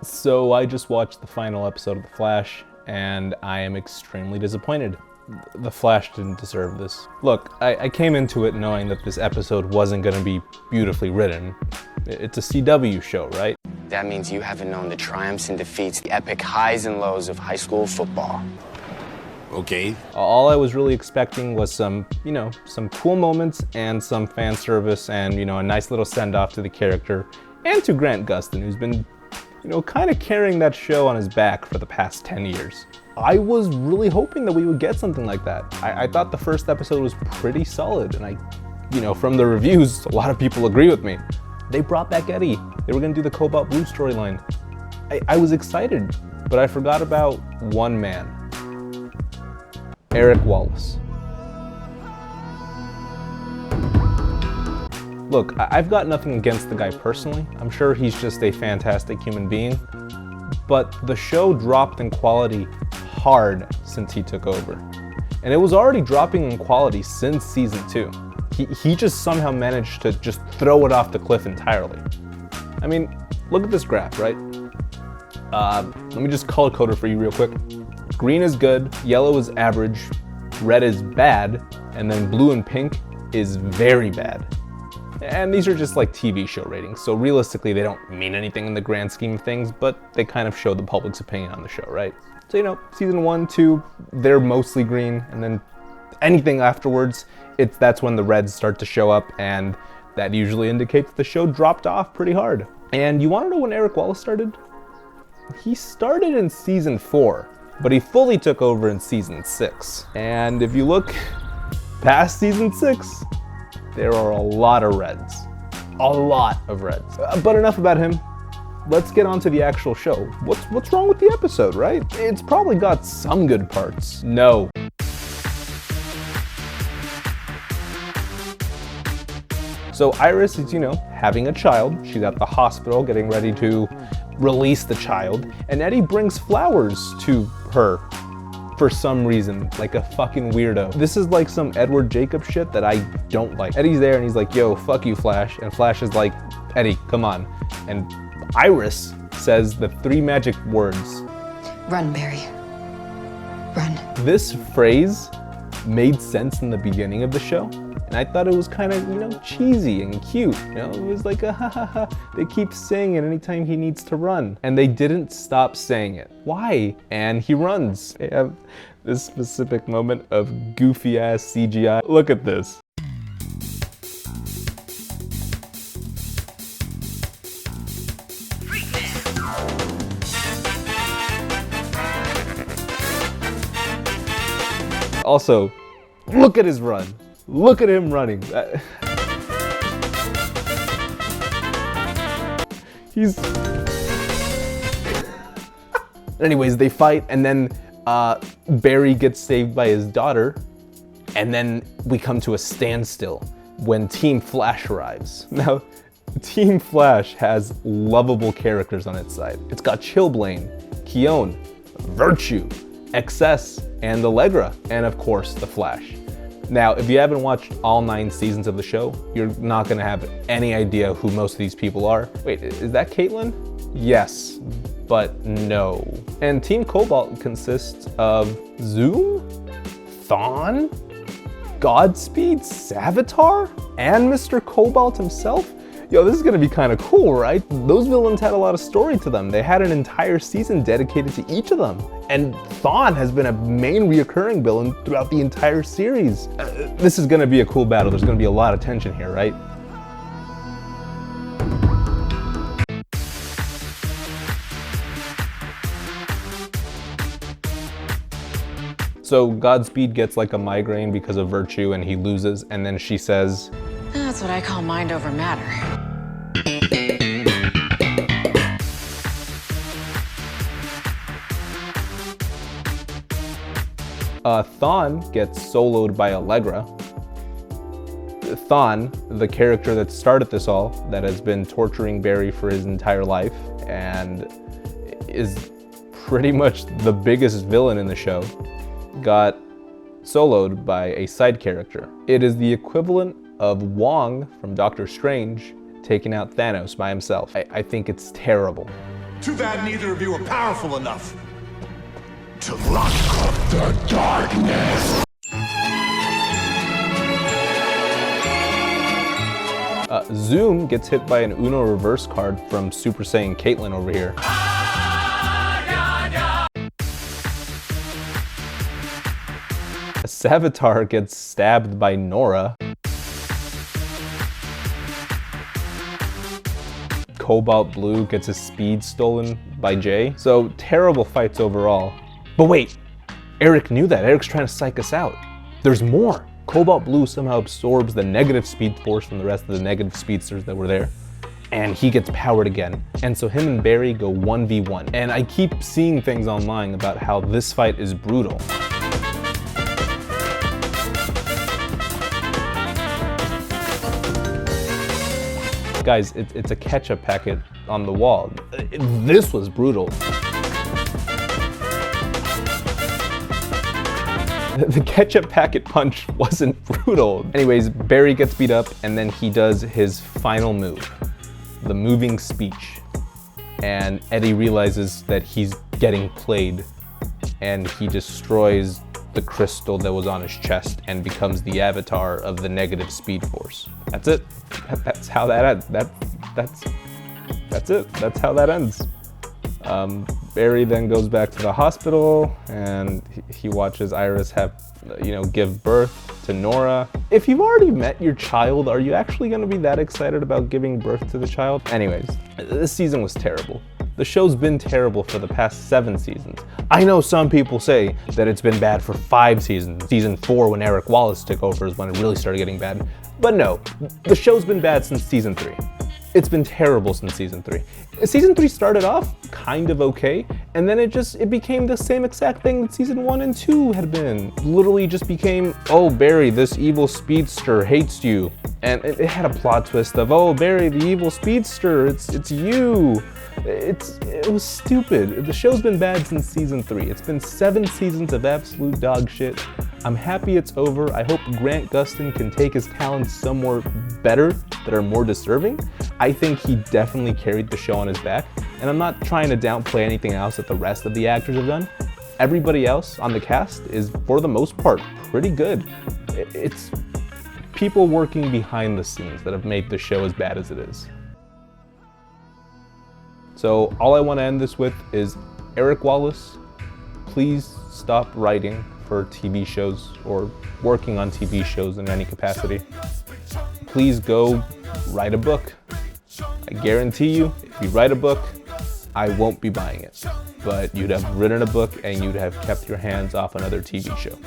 So I just watched the final episode of The Flash, and I am extremely disappointed. The Flash didn't deserve this. Look, I came into it knowing that this episode wasn't gonna be beautifully written. It's a CW show, right? That means you haven't known the triumphs and defeats, the epic highs and lows of high school football. Okay. All I was really expecting was some cool moments and some fan service and, a nice little send-off to the character and to Grant Gustin, who's been, kind of carrying that show on his back for the past 10 years. I was really hoping that we would get something like that. I thought the first episode was pretty solid, and from the reviews, a lot of people agree with me. They brought back Eddie. They were gonna do the Cobalt Blue storyline. I was excited, but I forgot about one man. Eric Wallace. Look, I've got nothing against the guy personally. I'm sure he's just a fantastic human being. But the show dropped in quality hard since he took over. And it was already dropping in quality since season 2. He just somehow managed to just throw it off the cliff entirely. I mean, look at this graph, right? Let me just color code it for you real quick. Green is good, yellow is average, red is bad, and then blue and pink is very bad. And these are just like TV show ratings, so realistically they don't mean anything in the grand scheme of things, but they kind of show the public's opinion on the show, right? So season 1, 2, they're mostly green, and then anything afterwards, that's when the reds start to show up, and that usually indicates the show dropped off pretty hard. And you wanna know when Eric Wallace started? He started in season 4. But he fully took over in season 6. And if you look past season 6, there are a lot of reds. A lot of reds. But enough about him. Let's get on to the actual show. What's wrong with the episode, right? It's probably got some good parts. No. So Iris is, having a child. She's at the hospital getting ready to release the child, and Eddie brings flowers to her for some reason, like a fucking weirdo. This is like some Edward Jacob shit that I don't like. Eddie's there and he's like, yo, fuck you, Flash. And Flash is like, Eddie, come on. And Iris says the 3 magic words. Run, Barry. Run. This phrase made sense in the beginning of the show. And I thought it was kind of, cheesy and cute. It was like a ha ha ha. They keep saying it anytime he needs to run. And they didn't stop saying it. Why? And he runs. They have this specific moment of goofy ass CGI. Look at this. Also, look at his run. Look at him running. Anyways, they fight, and then Barry gets saved by his daughter, and then we come to a standstill when Team Flash arrives. Now, Team Flash has lovable characters on its side. It's got Chillblaine, Keone, Virtue, XS, and Allegra, and of course, the Flash. Now, if you haven't watched all 9 seasons of the show, you're not gonna have any idea who most of these people are. Wait, is that Caitlin? Yes, but no. And Team Cobalt consists of Zoom, Thawne, Godspeed, Savitar, and Mr. Cobalt himself? Yo, this is gonna be kind of cool, right? Those villains had a lot of story to them. They had an entire season dedicated to each of them. And Thawne has been a main reoccurring villain throughout the entire series. This is gonna be a cool battle. There's gonna be a lot of tension here, right? So Godspeed gets like a migraine because of Virtue and he loses, and then she says, That's what I call mind over matter. Thawne gets soloed by Allegra. Thawne, the character that started this all, that has been torturing Barry for his entire life and is pretty much the biggest villain in the show, got soloed by a side character. It is the equivalent of Wong from Doctor Strange taking out Thanos by himself. I think it's terrible. Too bad neither of you are powerful enough to lock up the darkness. Zoom gets hit by an Uno reverse card from Super Saiyan Caitlyn over here. Savitar gets stabbed by Nora. Cobalt Blue gets his speed stolen by Jay. So terrible fights overall. But wait, Eric knew that. Eric's trying to psych us out. There's more. Cobalt Blue somehow absorbs the negative speed force from the rest of the negative speedsters that were there. And he gets powered again. And so him and Barry go 1v1. And I keep seeing things online about how this fight is brutal. Guys, it's a ketchup packet on the wall. This was brutal. The ketchup packet punch wasn't brutal. Anyways, Barry gets beat up and then he does his final move, the moving speech. And Eddie realizes that he's getting played and he destroys the crystal that was on his chest and becomes the avatar of the negative speed force. That's it. That's how that ends. That's it. That's how that ends. Barry then goes back to the hospital and he watches Iris give birth to Nora. If you've already met your child, are you actually going to be that excited about giving birth to the child? Anyways, this season was terrible. The show's been terrible for the past 7 seasons. I know some people say that it's been bad for 5 seasons. Season 4, when Eric Wallace took over, is when it really started getting bad. But no, the show's been bad since season 3. It's been terrible since season 3. Season 3 started off kind of okay, and then it became the same exact thing that season 1 and 2 had been. Literally just became, oh Barry, this evil speedster hates you. And it had a plot twist of, oh Barry, the evil speedster, it's you. It was stupid. The show's been bad since season 3. It's been 7 seasons of absolute dog shit. I'm happy it's over. I hope Grant Gustin can take his talents somewhere better that are more deserving. I think he definitely carried the show on his back, and I'm not trying to downplay anything else that the rest of the actors have done. Everybody else on the cast is, for the most part, pretty good. It's people working behind the scenes that have made the show as bad as it is. So all I want to end this with is, Eric Wallace, please stop writing for TV shows or working on TV shows in any capacity. Please go write a book. I guarantee you, if you write a book, I won't be buying it. But you'd have written a book and you'd have kept your hands off another TV show.